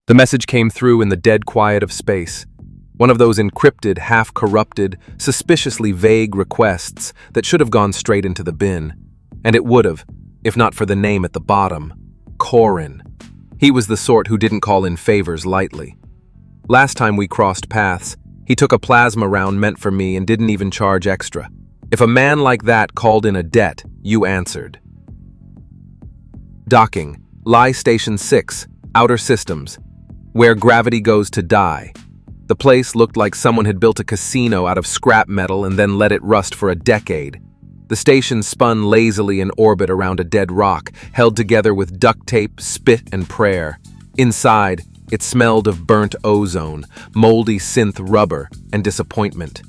The message came through in the dead quiet of space. One of those encrypted, half-corrupted, suspiciously vague requests that should have gone straight into the bin. And it would have, if not for the name at the bottom. Corin. He was the sort who didn't call in favors lightly. Last time we crossed paths, he took a plasma round meant for me and didn't even charge extra. If a man like that called in a debt, you answered. Docking. Lie Station 6, Outer Systems. Where gravity goes to die. The place looked like someone had built a casino out of scrap metal and then let it rust for a decade. The station spun lazily in orbit around a dead rock, held together with duct tape, spit, and prayer. Inside, it smelled of burnt ozone, moldy synth rubber, and disappointment.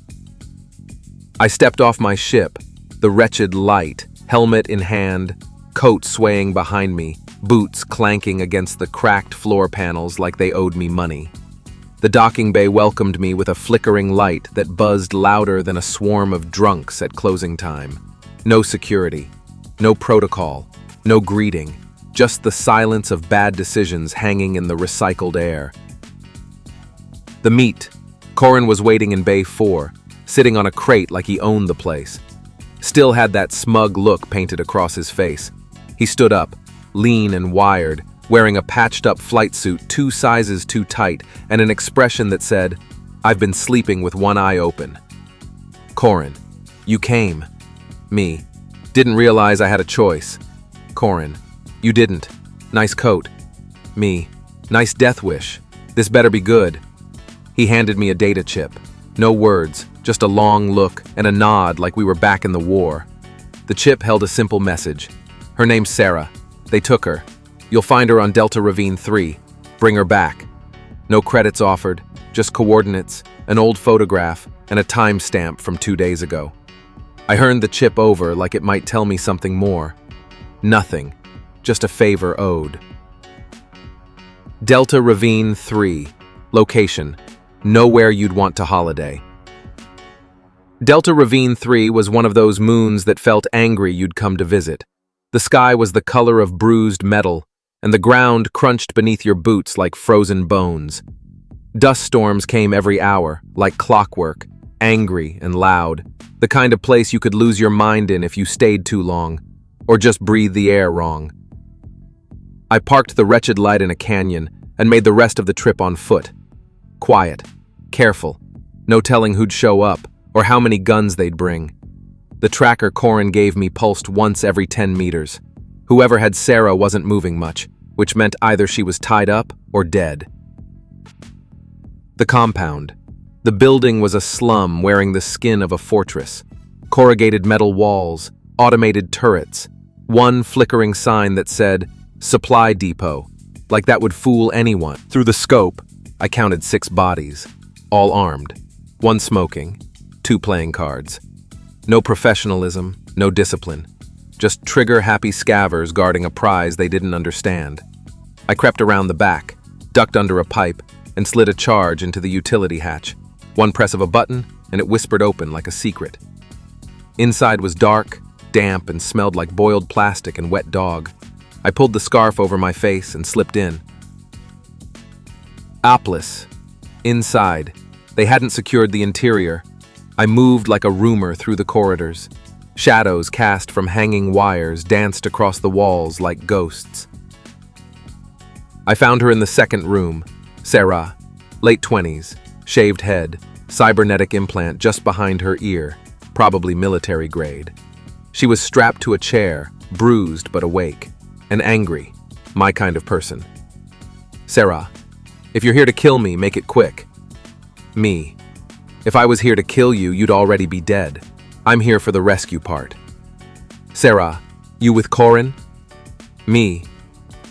I stepped off my ship, the wretched light, helmet in hand, coat swaying behind me, boots clanking against the cracked floor panels like they owed me money. The docking bay welcomed me with a flickering light that buzzed louder than a swarm of drunks at closing time. No security, no protocol, no greeting, just the silence of bad decisions hanging in the recycled air. The meet. Corin was waiting in Bay 4, sitting on a crate like he owned the place. Still had that smug look painted across his face. He stood up, lean and wired, wearing a patched-up flight suit 2 sizes too tight and an expression that said, "I've been sleeping with one eye open." Corin. You came. Me. Didn't realize I had a choice. Corin. You didn't. Nice coat. Me. Nice death wish. This better be good. He handed me a data chip. No words, just a long look and a nod like we were back in the war. The chip held a simple message. Her name's Sarah. They took her. You'll find her on Delta Ravine 3. Bring her back. No credits offered, just coordinates, an old photograph, and a timestamp from 2 days ago. I turned the chip over like it might tell me something more. Nothing, just a favor owed. Delta Ravine 3. Location. Nowhere you'd want to holiday. Delta Ravine 3 was one of those moons that felt angry you'd come to visit. The sky was the color of bruised metal, and the ground crunched beneath your boots like frozen bones. Dust storms came every hour, like clockwork, angry and loud, the kind of place you could lose your mind in if you stayed too long, or just breathed the air wrong. I parked the wretched light in a canyon and made the rest of the trip on foot. Quiet, careful, no telling who'd show up or how many guns they'd bring. The tracker Corin gave me pulsed once every 10 meters. Whoever had Sarah wasn't moving much, which meant either she was tied up or dead. The compound. The building was a slum wearing the skin of a fortress. Corrugated metal walls, automated turrets, one flickering sign that said, Supply Depot, like that would fool anyone. Through the scope, I counted 6 bodies, all armed, 1 smoking, 2 playing cards. No professionalism, no discipline. Just trigger-happy scavengers guarding a prize they didn't understand. I crept around the back, ducked under a pipe, and slid a charge into the utility hatch. One press of a button, and it whispered open like a secret. Inside was dark, damp, and smelled like boiled plastic and wet dog. I pulled the scarf over my face and slipped in. Opless. Inside. They hadn't secured the interior. I moved like a rumor through the corridors. Shadows cast from hanging wires danced across the walls like ghosts. I found her in the second room. Sarah, late 20s, shaved head, cybernetic implant just behind her ear, probably military grade. She was strapped to a chair, bruised but awake, and angry, my kind of person. Sarah, if you're here to kill me, make it quick. Me. If I was here to kill you, you'd already be dead. I'm here for the rescue part. Sarah, you with Corin? Me.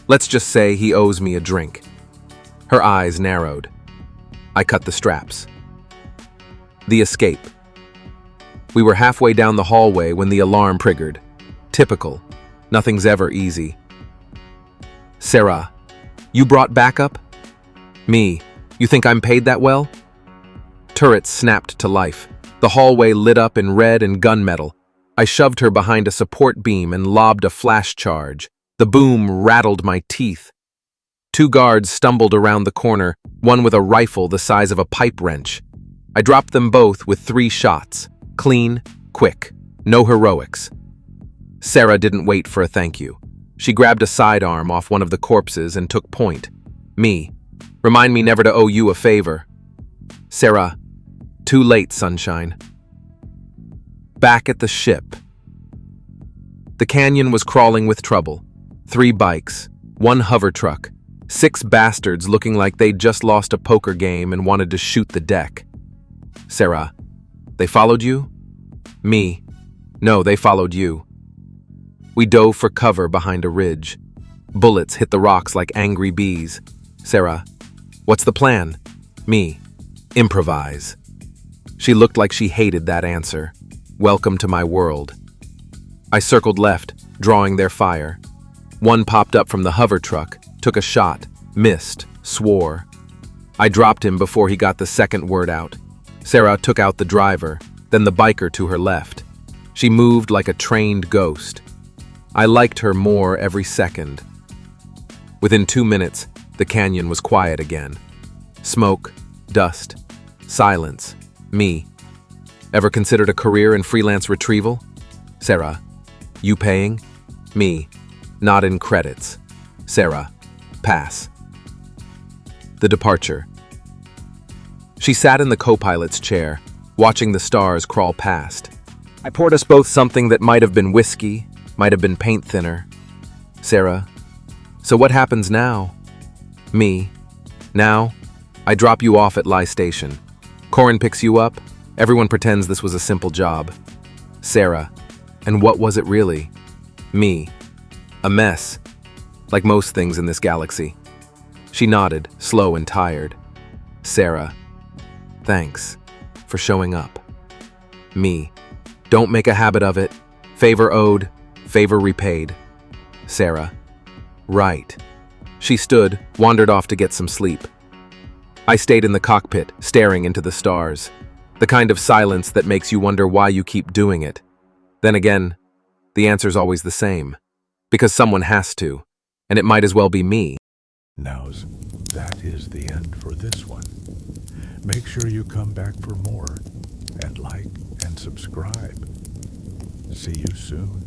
Let's just say he owes me a drink. Her eyes narrowed. I cut the straps. The escape. We were halfway down the hallway when the alarm triggered. Typical. Nothing's ever easy. Sarah, you brought backup? Me. You think I'm paid that well? Turrets snapped to life. The hallway lit up in red and gunmetal. I shoved her behind a support beam and lobbed a flash charge. The boom rattled my teeth. Two guards stumbled around the corner, one with a rifle the size of a pipe wrench. I dropped them both with 3 shots. Clean, quick, no heroics. Sarah didn't wait for a thank you. She grabbed a sidearm off one of the corpses and took point. Me. Remind me never to owe you a favor. Sarah. Too late, sunshine. Back at the ship. The canyon was crawling with trouble. 3 bikes, 1 hover truck, 6 bastards looking like they'd just lost a poker game and wanted to shoot the deck. Sarah. They followed you? Me. No, they followed you. We dove for cover behind a ridge. Bullets hit the rocks like angry bees. Sarah. What's the plan? Me. Improvise. She looked like she hated that answer. Welcome to my world. I circled left, drawing their fire. One popped up from the hover truck, took a shot, missed, swore. I dropped him before he got the second word out. Sarah took out the driver, then the biker to her left. She moved like a trained ghost. I liked her more every second. Within 2 minutes, the canyon was quiet again. Smoke, dust, silence, me. Ever considered a career in freelance retrieval? Sarah. You paying? Me. Not in credits. Sarah. Pass. The departure. She sat in the co-pilot's chair, watching the stars crawl past. I poured us both something that might have been whiskey, might have been paint thinner. Sarah. So what happens now? Me. Now, I drop you off at Lie Station. Corin picks you up. Everyone pretends this was a simple job. Sarah. And what was it really? Me. A mess. Like most things in this galaxy. She nodded, slow and tired. Sarah. Thanks for showing up. Me. Don't make a habit of it. Favor owed, favor repaid. Sarah. Right. She stood, wandered off to get some sleep. I stayed in the cockpit, staring into the stars. The kind of silence that makes you wonder why you keep doing it. Then again, the answer's always the same. Because someone has to, and it might as well be me. That is the end for this one. Make sure you come back for more, and like and subscribe. See you soon.